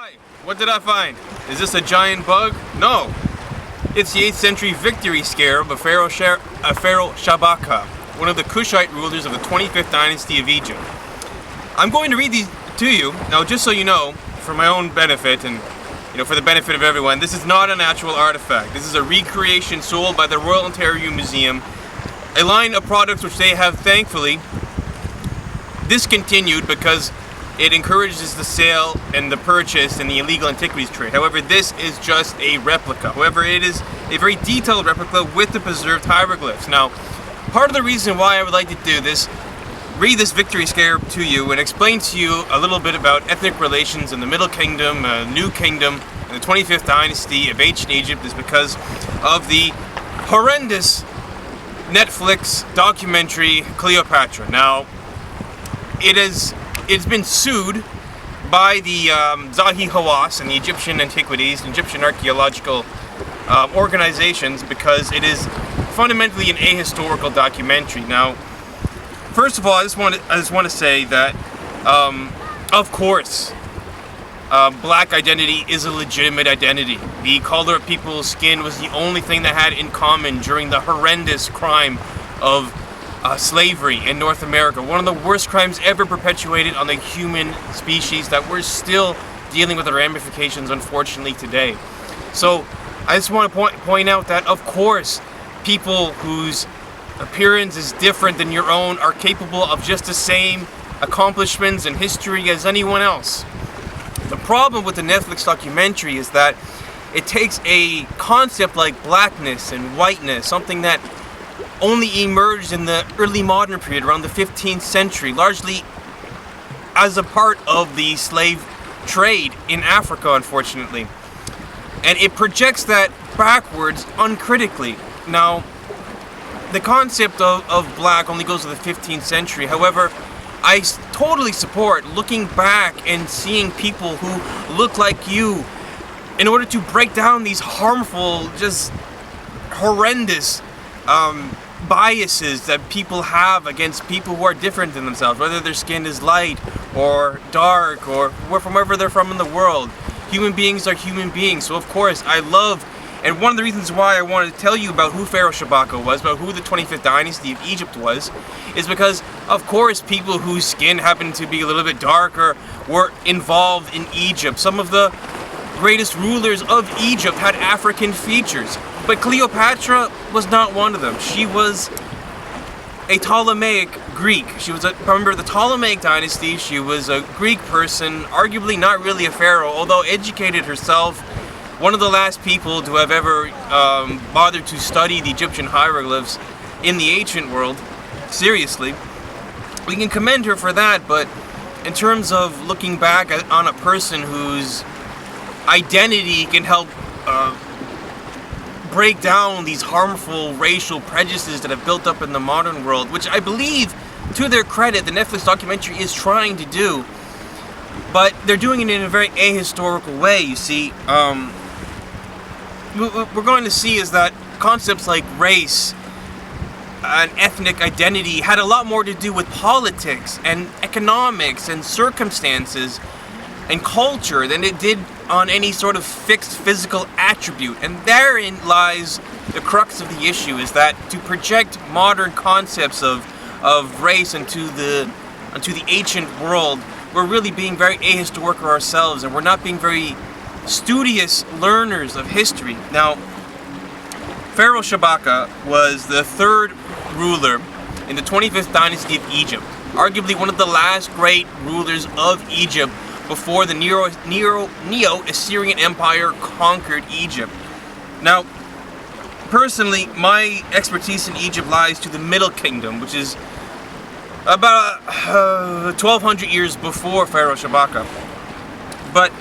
Hi, what did I find? Is this a giant bug? No. It's the 8th century victory scarab of Pharoah Sabaka, one of the Kushite rulers of the 25th dynasty of Egypt. I'm going to read these to you. Now, just so you know, for my own benefit and for the benefit of everyone, this is not a natural artifact. This is a recreation sold by the Royal Ontario Museum, a line of products which they have thankfully discontinued because it encourages the sale and the purchase and the illegal antiquities trade. However, this is just a replica. However, it is a very detailed replica with the preserved hieroglyphs. Now, part of the reason why I would like to do this, read this victory scarab to you and explain to you a little bit about ethnic relations in the Middle Kingdom, New Kingdom, and the 25th dynasty of ancient Egypt is because of the horrendous Netflix documentary Cleopatra. Now, it's been sued by the Zahi Hawass and the Egyptian Antiquities and Egyptian Archaeological organizations because it is fundamentally an ahistorical documentary. Now, first of all, I just want to say that, of course, black identity is a legitimate identity. The color of people's skin was the only thing that had in common during the horrendous crime of slavery in North America. One of the worst crimes ever perpetuated on the human species that we're still dealing with the ramifications, unfortunately, today. So I just want to point out that, of course, people whose appearance is different than your own are capable of just the same accomplishments and history as anyone else. The problem with the Netflix documentary is that it takes a concept like blackness and whiteness, something that only emerged in the early modern period around the 15th century, largely as a part of the slave trade in Africa, unfortunately. And it projects that backwards uncritically. Now, the concept of black only goes to the 15th century. However, I totally support looking back and seeing people who look like you in order to break down these harmful, just horrendous biases that people have against people who are different than themselves, whether their skin is light or dark or from wherever they're from in the world. Human beings are human beings. So of course I love, and one of the reasons why I wanted to tell you about who Pharoah Sabaka was, about who the 25th dynasty of Egypt was, is because of course people whose skin happened to be a little bit darker were involved in Egypt. Some of the greatest rulers of Egypt had African features. But Cleopatra was not one of them. She was a Ptolemaic Greek. She was a member of the Ptolemaic dynasty. She was a Greek person, arguably not really a pharaoh, although educated herself. One of the last people to have ever bothered to study the Egyptian hieroglyphs in the ancient world. Seriously. We can commend her for that, but in terms of looking back on a person whose identity can help break down these harmful racial prejudices that have built up in the modern world, which I believe, to their credit, the Netflix documentary is trying to do, but they're doing it in a very ahistorical way. You see, what we're going to see is that concepts like race and ethnic identity had a lot more to do with politics and economics and circumstances and culture than it did on any sort of fixed physical attribute. And therein lies the crux of the issue, is that to project modern concepts of race into the ancient world, we're really being very ahistorical ourselves, and we're not being very studious learners of history. Now, Pharoah Sabaka was the third ruler in the 25th dynasty of Egypt, arguably one of the last great rulers of Egypt before the Neo-Assyrian Empire conquered Egypt. Now, personally, my expertise in Egypt lies to the Middle Kingdom, which is about 1,200 years before Pharoah Sabaka. But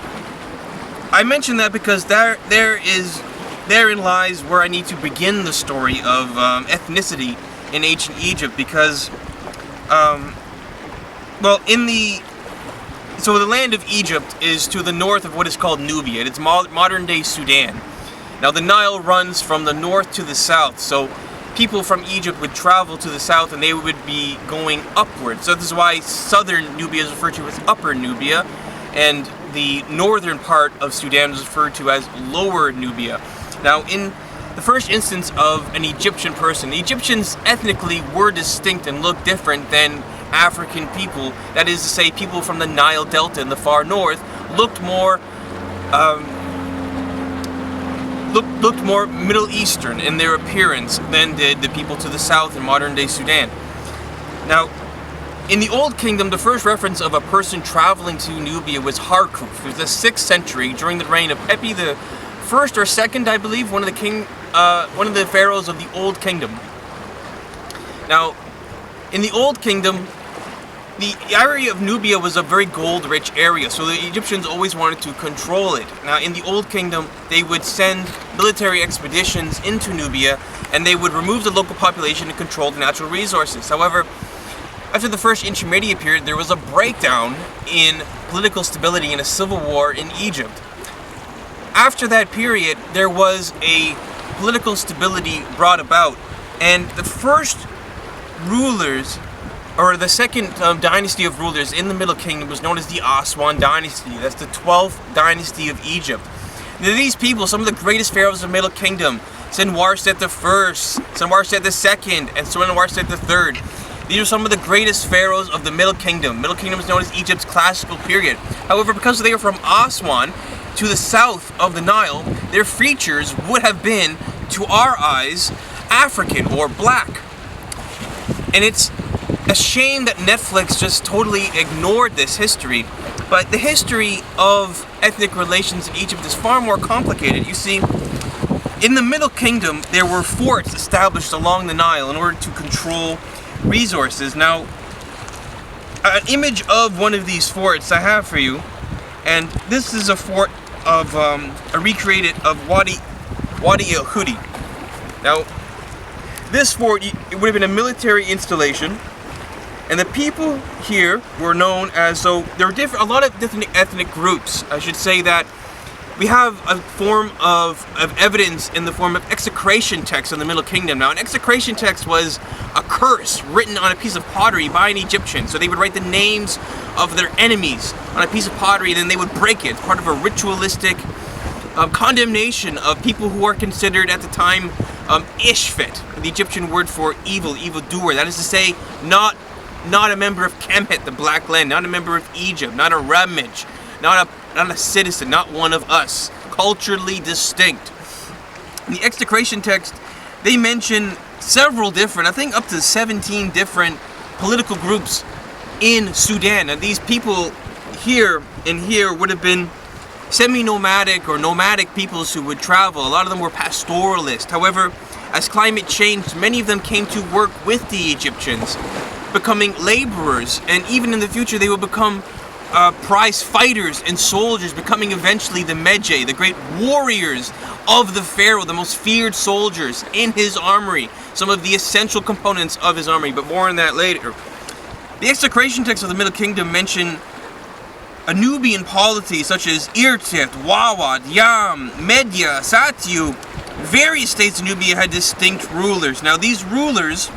I mention that because therein lies where I need to begin the story of ethnicity in ancient Egypt, because, So the land of Egypt is to the north of what is called Nubia. It's modern-day Sudan. Now the Nile runs from the north to the south, so people from Egypt would travel to the south and they would be going upward. So this is why southern Nubia is referred to as Upper Nubia, and the northern part of Sudan was referred to as Lower Nubia. Now, in the first instance of an Egyptian person, the Egyptians ethnically were distinct and looked different than African people. That is to say, people from the Nile Delta in the far north looked more Middle Eastern in their appearance than did the people to the south in modern-day Sudan. Now, in the Old Kingdom, the first reference of a person traveling to Nubia was Harkuf. It was the 6th century during the reign of Pepi the First or Second, I believe, one of the pharaohs of the Old Kingdom. Now, in the Old Kingdom, the area of Nubia was a very gold-rich area, so the Egyptians always wanted to control it. Now, in the Old Kingdom, they would send military expeditions into Nubia, and they would remove the local population and control the natural resources. However, after the first intermediate period, there was a breakdown in political stability and a civil war in Egypt. After that period, there was a political stability brought about, and the first rulers, or the second dynasty of rulers in the Middle Kingdom, was known as the Aswan dynasty. That's the 12th dynasty of Egypt. Now, these people, some of the greatest pharaohs of the Middle Kingdom, Senwarstet I, Senwarstet II, and Senwarstet III. These are some of the greatest pharaohs of the Middle Kingdom. Middle Kingdom is known as Egypt's classical period. However, because they were from Aswan, to the south of the Nile, their features would have been, to our eyes, African or black. And it's a shame that Netflix just totally ignored this history, but the history of ethnic relations in Egypt is far more complicated. You see, in the Middle Kingdom, there were forts established along the Nile in order to control resources. Now, an image of one of these forts I have for you, and this is a fort of a recreated of Wadi El Hudi. Now, this fort, it would have been a military installation, and the people here were known as, so there were a lot of different ethnic groups. I should say that we have a form of evidence in the form of execration text in the Middle Kingdom. Now, an execration text was a curse written on a piece of pottery by an Egyptian. So they would write the names of their enemies on a piece of pottery, and then they would break it. It's part of a ritualistic condemnation of people who are considered at the time Ishfit, the Egyptian word for evil, evildoer. That is to say, not a member of Kemet, the Black Land, not a member of Egypt, not a Ramage, not a citizen, not one of us. Culturally distinct. In the execration text, they mention several different, I think up to 17 different political groups in Sudan. And these people here would have been semi-nomadic or nomadic peoples who would travel. A lot of them were pastoralists. However, as climate changed, many of them came to work with the Egyptians, becoming laborers, and even in the future they will become prize fighters and soldiers, becoming eventually the Medjay, the great warriors of the pharaoh, the most feared soldiers in his armory, some of the essential components of his army, but more on that later. The execration texts of the Middle Kingdom mention a Nubian polity such as Irtit, Wawad, Yam, Medya, Satyu. Various states in Nubia had distinct rulers. Now, these rulers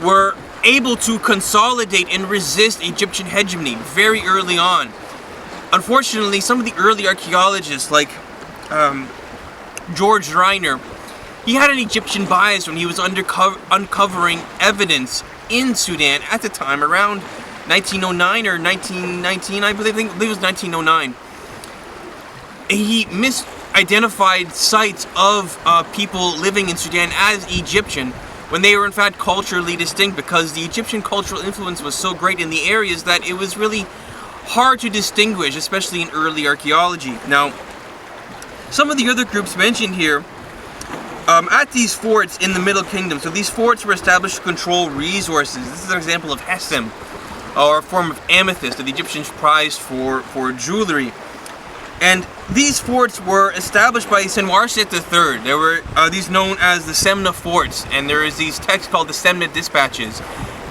were able to consolidate and resist Egyptian hegemony very early on. Unfortunately, some of the early archaeologists, like George Reiner, he had an Egyptian bias when he was uncovering evidence in Sudan at the time, around 1909 or 1919, I believe it was 1909. He misidentified sites of people living in Sudan as Egyptian, when they were in fact culturally distinct, because the Egyptian cultural influence was so great in the areas that it was really hard to distinguish, especially in early archaeology. Now, some of the other groups mentioned here at these forts in the Middle Kingdom, so these forts were established to control resources. This is an example of Hessem, or a form of amethyst that the Egyptians prized for jewelry. And these forts were established by Senwarstet III. There were these known as the Semna forts, and there is these texts called the Semna dispatches,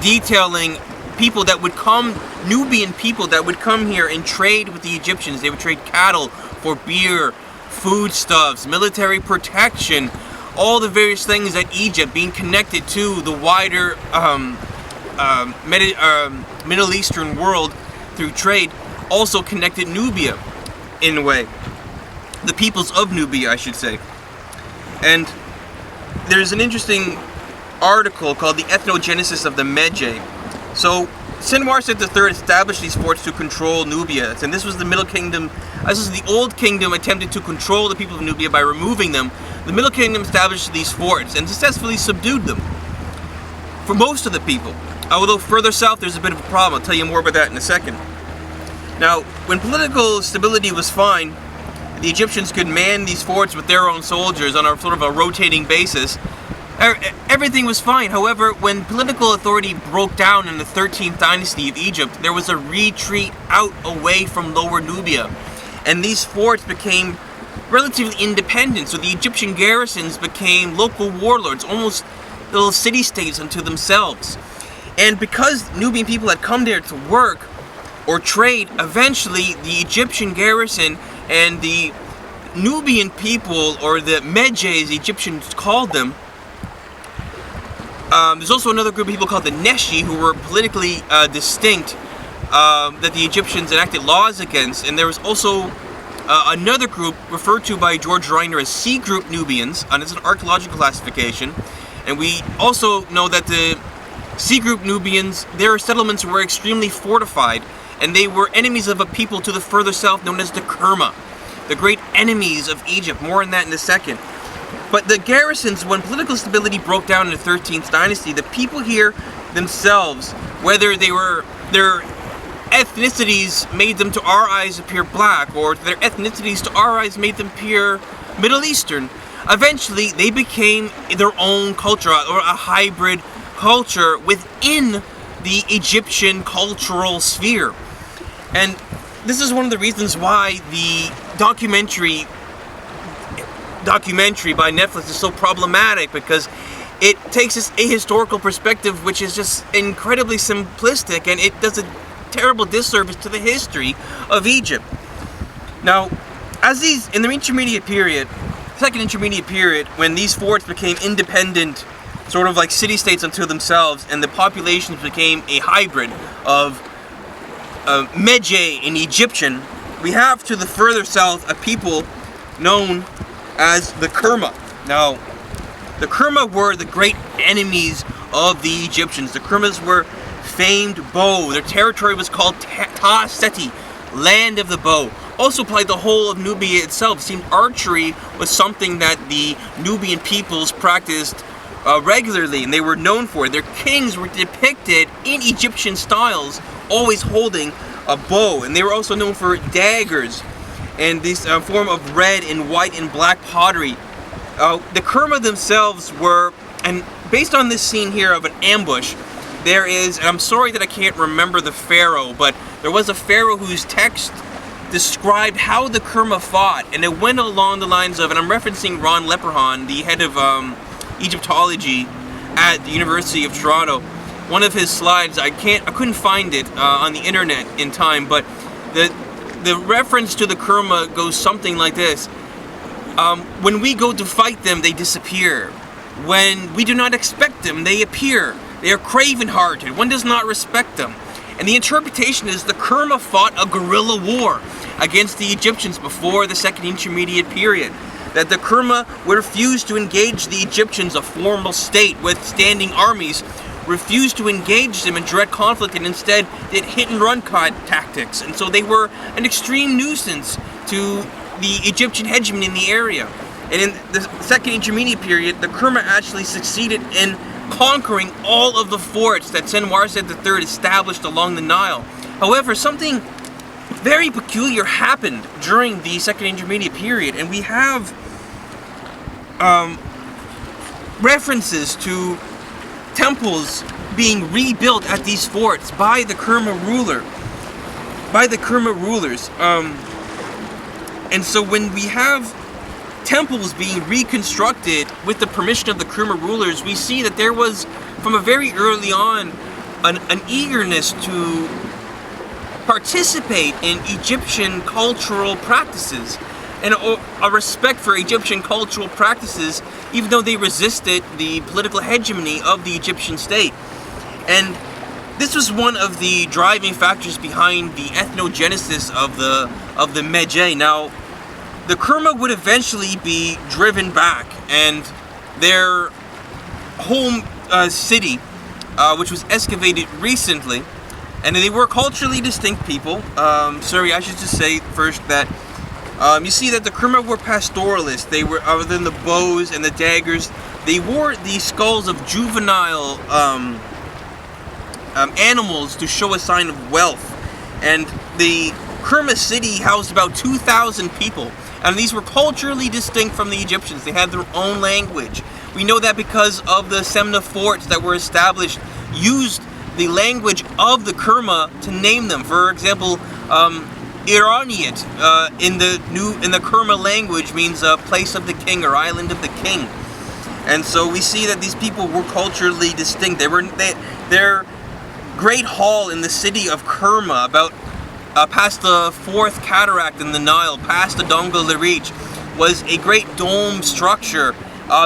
detailing people that would come, Nubian people that would come here and trade with the Egyptians. They would trade cattle for beer, foodstuffs, military protection, all the various things that Egypt, being connected to the wider Middle Eastern world through trade, also connected Nubia in a way. The peoples of Nubia, I should say. And there's an interesting article called The Ethnogenesis of the Medjay. So Senwarsed III established these forts to control Nubia, and this was the Middle Kingdom. This was the Old Kingdom attempted to control the people of Nubia by removing them. The Middle Kingdom established these forts and successfully subdued them for most of the people. Although further south there's a bit of a problem. I'll tell you more about that in a second. Now, when political stability was fine, the Egyptians could man these forts with their own soldiers on a sort of a rotating basis. Everything was fine. However, when political authority broke down in the 13th dynasty of Egypt, there was a retreat out away from Lower Nubia. And these forts became relatively independent. So the Egyptian garrisons became local warlords, almost little city-states unto themselves. And because Nubian people had come there to work or trade, eventually the Egyptian garrison and the Nubian people, or the Medjays, the Egyptians called them, there's also another group of people called the Neshi who were politically distinct that the Egyptians enacted laws against. And there was also another group referred to by George Reiner as C Group Nubians, and it's an archaeological classification. And we also know that the C Group Nubians, their settlements were extremely fortified, and they were enemies of a people to the further south known as the Kerma, the great enemies of Egypt. More on that in a second. But the garrisons, when political stability broke down in the 13th dynasty, the people here themselves, whether they were, their ethnicities made them to our eyes appear black, or their ethnicities to our eyes made them appear Middle Eastern, eventually they became their own culture, or a hybrid culture within the Egyptian cultural sphere. And this is one of the reasons why the documentary by Netflix is so problematic, because it takes this ahistorical perspective which is just incredibly simplistic, and it does a terrible disservice to the history of Egypt. Now, as these, in the intermediate period, second intermediate period, when these forts became independent, sort of like city-states unto themselves, and the populations became a hybrid of Medjay and Egyptian, we have to the further south a people known as the Kerma. Now, the Kerma were the great enemies of the Egyptians. The Kermas were famed bow. Their territory was called Ta Seti, land of the bow. Also applied the whole of Nubia itself. It seemed archery was something that the Nubian peoples practiced regularly, and they were known for it. Their kings were depicted in Egyptian styles, always holding a bow, and they were also known for daggers and this form of red and white and black pottery. The Kerma themselves were, and based on this scene here of an ambush, there is, and I'm sorry that I can't remember the pharaoh, but there was a pharaoh whose text described how the Kerma fought, and it went along the lines of, and I'm referencing Ron Leprechaun, the head of Egyptology at the University of Toronto. One of his slides, I couldn't find it on the internet in time, but the reference to the Kerma goes something like this. When we go to fight them, they disappear. When we do not expect them, they appear. They are craven-hearted. One does not respect them. And the interpretation is the Kerma fought a guerrilla war against the Egyptians before the Second Intermediate Period. That the Kerma refused to engage the Egyptians, a formal state with standing armies, refused to engage them in direct conflict, and instead did hit-and-run tactics. And so they were an extreme nuisance to the Egyptian hegemony in the area. And in the Second Intermediate Period, the Kerma actually succeeded in conquering all of the forts that Senwarsed III established along the Nile. However, something very peculiar happened during the Second Intermediate Period, and we have references to temples being rebuilt at these forts by the Kerma rulers. And so when we have temples being reconstructed with the permission of the Kerma rulers, we see that there was, from a very early on, an eagerness to participate in Egyptian cultural practices, and a respect for Egyptian cultural practices, even though they resisted the political hegemony of the Egyptian state. And this was one of the driving factors behind the ethnogenesis of the Medjay. Now, the Kerma would eventually be driven back, and their home city, which was excavated recently, and they were culturally distinct people. Sorry, I should just say first that you see that the Kerma were pastoralists. They were, other than the bows and the daggers, they wore the skulls of juvenile animals to show a sign of wealth. And the Kerma city housed about 2,000 people, and these were culturally distinct from the Egyptians. They had their own language. We know that because of the Semna forts that were established, used the language of the Kerma to name them. For example, Iraniot in the Kerma language means place of the king or island of the king. And so we see that these people were culturally distinct. Their great hall in the city of Kerma, about past the fourth cataract in the Nile, past the Donga Lariche, was a great dome structure.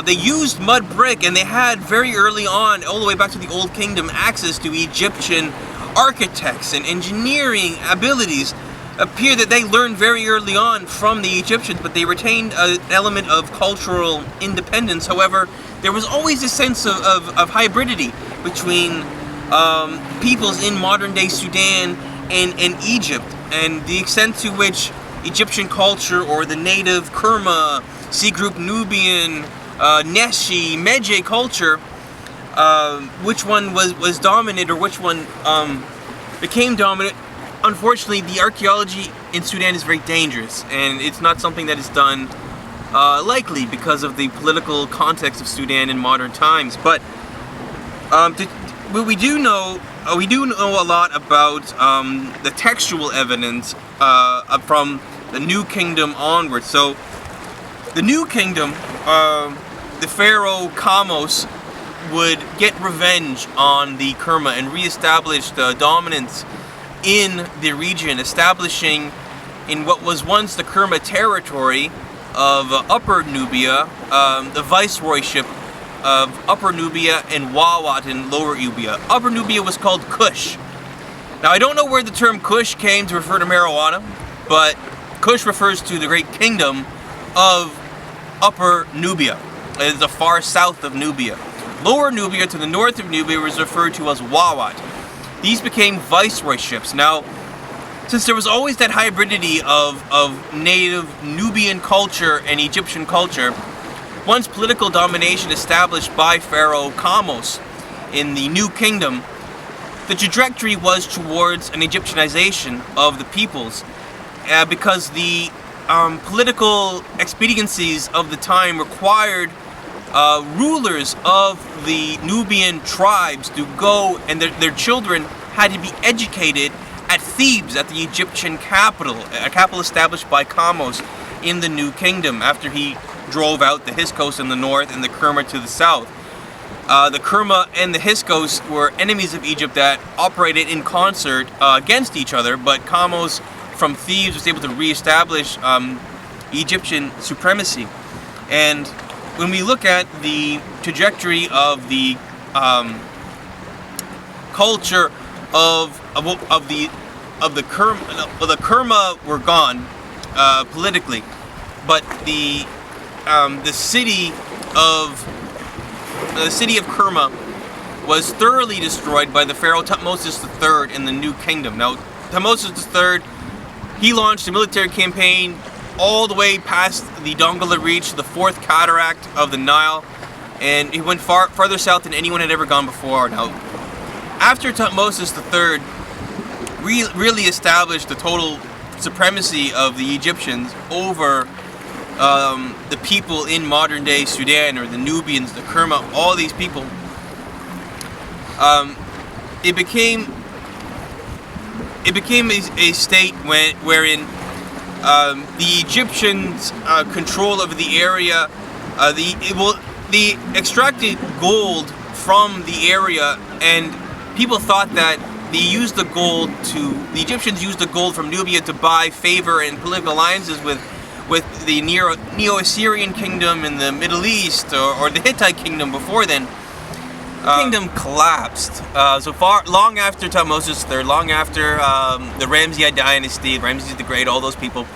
They used mud brick, and they had very early on, all the way back to the Old Kingdom, access to Egyptian architects and engineering abilities. Appear that they learned very early on from the Egyptians, but they retained an element of cultural independence. However, there was always a sense of hybridity between peoples in modern-day Sudan and Egypt, and the extent to which Egyptian culture, or the native Kerma, C group Nubian, Neshi, Medjay culture, which one was dominant, or which one became dominant. Unfortunately, the archaeology in Sudan is very dangerous, and it's not something that is done likely because of the political context of Sudan in modern times. But we do know a lot about the textual evidence from the New Kingdom onward. So, the New Kingdom, the Pharaoh Kamos would get revenge on the Kerma and reestablish the dominance in the region, establishing in what was once the Kerma territory of Upper Nubia, the viceroyship of Upper Nubia and Wawat in Lower Nubia. Upper Nubia was called Kush. Now, I don't know where the term Kush came to refer to marijuana, but Kush refers to the great kingdom of Upper Nubia. It is the far south of Nubia. Lower Nubia, to the north of Nubia, was referred to as Wawat. These became viceroyships. Now, since there was always that hybridity of native Nubian culture and Egyptian culture, once political domination established by Pharaoh Kamos in the New Kingdom, the trajectory was towards an Egyptianization of the peoples, because the political expediencies of the time required rulers of the Nubian tribes to go, and their children had to be educated at Thebes, at the Egyptian capital, a capital established by Kamos in the New Kingdom after he drove out the Hyksos in the north and the Kerma to the south. The Kerma and the Hyksos were enemies of Egypt that operated in concert against each other, but Kamos from Thebes was able to reestablish Egyptian supremacy. And when we look at the trajectory of the culture of the Kerma were gone politically, but the city of Kerma was thoroughly destroyed by the Pharaoh Thutmose III in the New Kingdom. Now, Thutmose III, he launched a military campaign all the way past the Donga Lariche, the fourth cataract of the Nile, and he went farther south than anyone had ever gone before. Now, after Thutmose III really established the total supremacy of the Egyptians over the people in modern-day Sudan, or the Nubians, the Kerma, all these people, it became a state wherein the Egyptians' control over the area, they extracted gold from the area, and people thought that the Egyptians used the gold from Nubia to buy favor and political alliances with the Neo-Assyrian kingdom in the Middle East, or the Hittite kingdom before then. kingdom collapsed. Long after Thutmose III, long after the Ramseyite dynasty, Ramses the Great, all those people.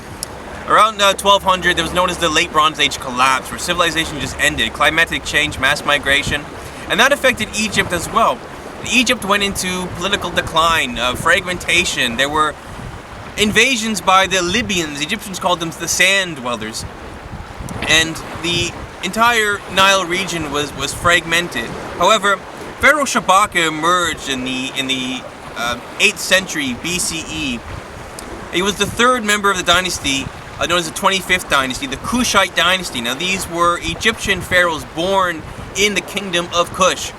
Around 1200, there was known as the Late Bronze Age collapse, where civilization just ended. Climatic change, mass migration, and that affected Egypt as well. Egypt went into political decline, fragmentation. There were invasions by the Libyans. The Egyptians called them the sand dwellers, and the entire Nile region was fragmented. However, Pharaoh Sabaka emerged in the 8th century BCE. He was the third member of the dynasty, known as the 25th dynasty, the Kushite dynasty. Now, these were Egyptian pharaohs born in the kingdom of Kush,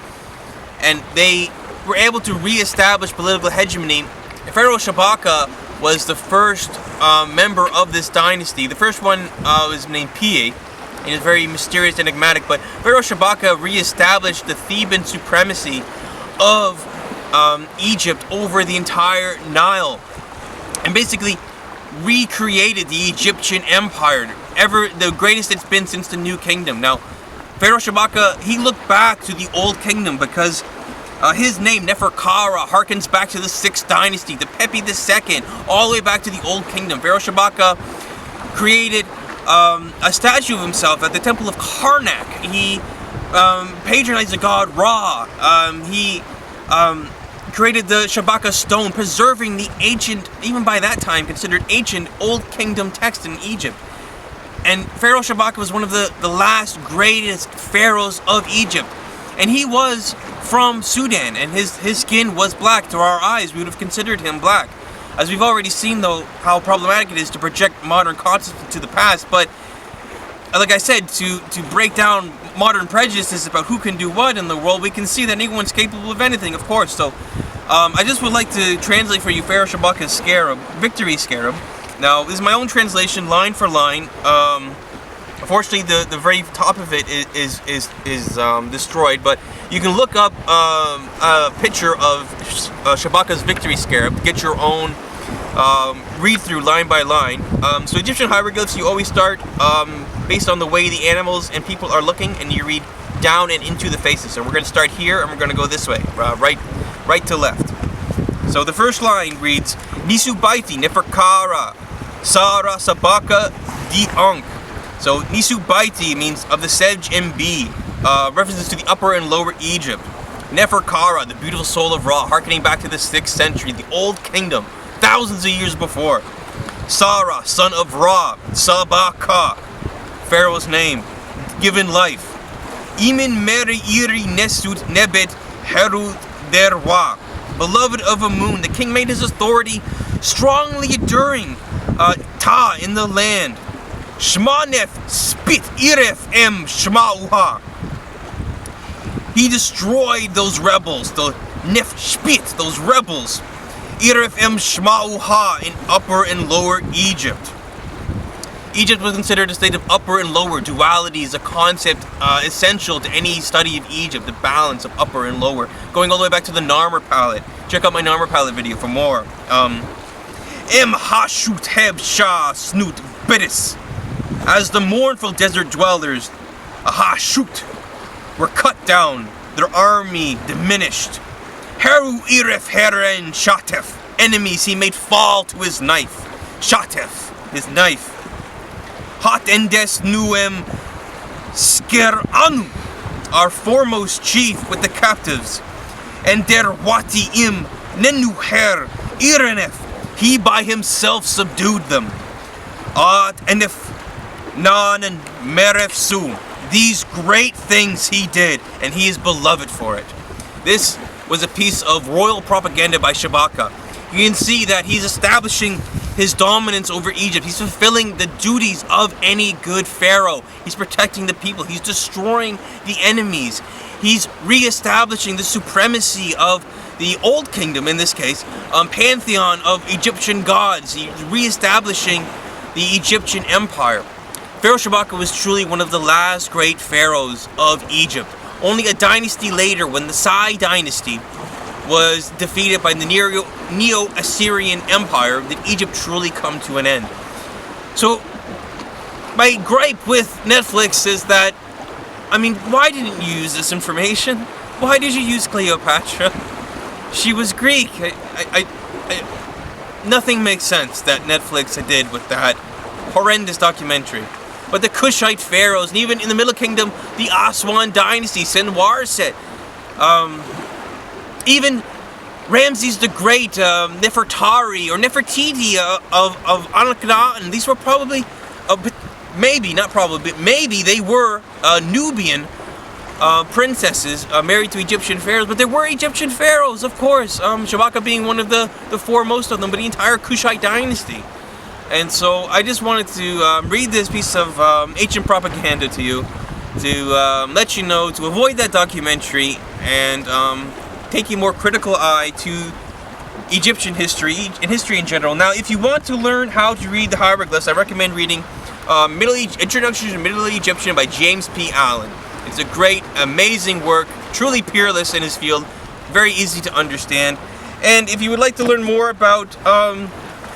and they were able to re-establish political hegemony. Pharaoh Sabaka was the first member of this dynasty. The first one was named Pie. He was very mysterious, enigmatic, but Pharaoh Sabaka re-established the Theban supremacy of Egypt over the entire Nile, and basically recreated the Egyptian empire, the greatest it's been since the New Kingdom. Now, Pharaoh Sabaka, he looked back to the Old Kingdom because his name, Neferkara, harkens back to the 6th dynasty, the Pepi II, all the way back to the Old Kingdom. Pharaoh Sabaka created a statue of himself at the temple of Karnak. He patronized the god Ra. He created the Sabaka stone, preserving the ancient, even by that time considered ancient, Old Kingdom text in Egypt. And Pharaoh Sabaka was one of the last greatest pharaohs of Egypt. And he was from Sudan, and his skin was black. To our eyes, we would have considered him black. As we've already seen, though, how problematic it is to project modern concepts into the past. But, like I said, to break down modern prejudices about who can do what in the world, we can see that anyone's capable of anything, of course. So, I just would like to translate for you Pharaoh Sabaka's scarab, victory scarab. Now, this is my own translation, line for line. Unfortunately, the very top of it is destroyed, but you can look up a picture of Sabaka's victory scarab to get your own read through line by line. So Egyptian hieroglyphs, you always start based on the way the animals and people are looking, and you read down and into the faces. So we're going to start here, and we're going to go this way, right to left. So the first line reads, Nisu Baiti Neferkara Pharoah Sabaka di Ankh. So Nisu Baiti means of the Sedge MB, references to the Upper and Lower Egypt. Neferkara, the beautiful soul of Ra, harkening back to the 6th century, the Old Kingdom, thousands of years before. Sarah, son of Ra, Sabaka, Pharaoh's name, given life. Imin Meri Iri Nesut Nebet Heru Derwa, beloved of a moon, the king made his authority strongly enduring Ta in the land. Shmanef spit iref em shmauha. He destroyed those rebels, the nef spit, those rebels. Iref em shmauha in Upper and Lower Egypt. Egypt was considered a state of upper and lower. Duality is a concept essential to any study of Egypt, the balance of upper and lower. Going all the way back to the Narmer palette. Check out my Narmer palette video for more. Em hashut heb shah snoot bitis. As the mournful desert dwellers, Ahashut, were cut down, their army diminished. Heru iref heren shatef, enemies he made fall to his knife. Shatef, his knife. Hat endes nuem skeranu, our foremost chief with the captives. And der wati im nenuher irenef, he by himself subdued them. And if Nan and Meref Su, these great things he did, and he is beloved for it. This was a piece of royal propaganda by Sabaka. You can see that he's establishing his dominance over Egypt. He's fulfilling the duties of any good pharaoh. He's protecting the people. He's destroying the enemies. He's re-establishing the supremacy of the Old Kingdom, in this case, pantheon of Egyptian gods. He's re-establishing the Egyptian empire. Pharaoh Sabaka was truly one of the last great pharaohs of Egypt. Only a dynasty later, when the Sai dynasty was defeated by the Neo-Assyrian Empire, did Egypt truly come to an end. So, my gripe with Netflix is that, I mean, why didn't you use this information? Why did you use Cleopatra? She was Greek. Nothing makes sense that Netflix did with that horrendous documentary. But the Kushite pharaohs, and even in the Middle Kingdom, the Aswan dynasty, Senwarset, even Ramses the Great, Nefertari or Nefertiti of Akhenaten. These were probably, maybe, not probably, but maybe they were Nubian princesses married to Egyptian pharaohs, but there were Egyptian pharaohs, of course, Sabaka being one of the foremost of them, but the entire Kushite dynasty. And so I just wanted to read this piece of ancient propaganda to you, to let you know to avoid that documentary and take a more critical eye to Egyptian history and history in general. Now, if you want to learn how to read the hieroglyphs, I recommend reading Introduction to Middle Egyptian by James P. Allen. It's a great, amazing work, truly peerless in his field, very easy to understand. And if you would like to learn more about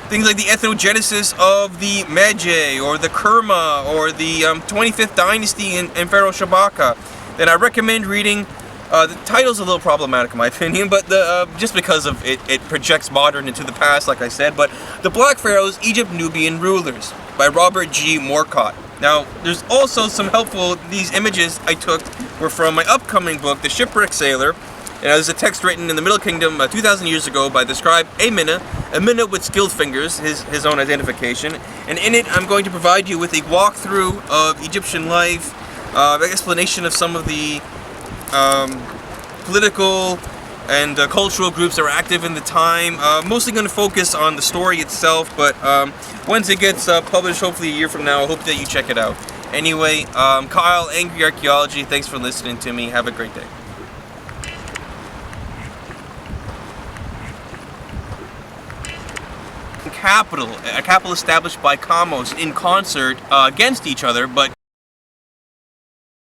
things like the ethnogenesis of the Medjay or the Kerma or the 25th dynasty in Pharoah Sabaka, then I recommend reading. The title's a little problematic in my opinion, but just because of it projects modern into the past, like I said. But The Black Pharaohs, Egypt Nubian Rulers by Robert G. Moorcock. Now, there's also some helpful, these images I took were from my upcoming book, The Shipwrecked Sailor. And there's a text written in the Middle Kingdom 2,000 years ago by the scribe Amina with skilled fingers, his own identification. And in it, I'm going to provide you with a walkthrough of Egyptian life, explanation of some of the political and cultural groups that were active in the time. Mostly going to focus on the story itself, but once it gets published, hopefully a year from now, I hope that you check it out. Anyway, Kyle, Angry Archaeology, thanks for listening to me. Have a great day. A capital established by Kamos in concert against each other, but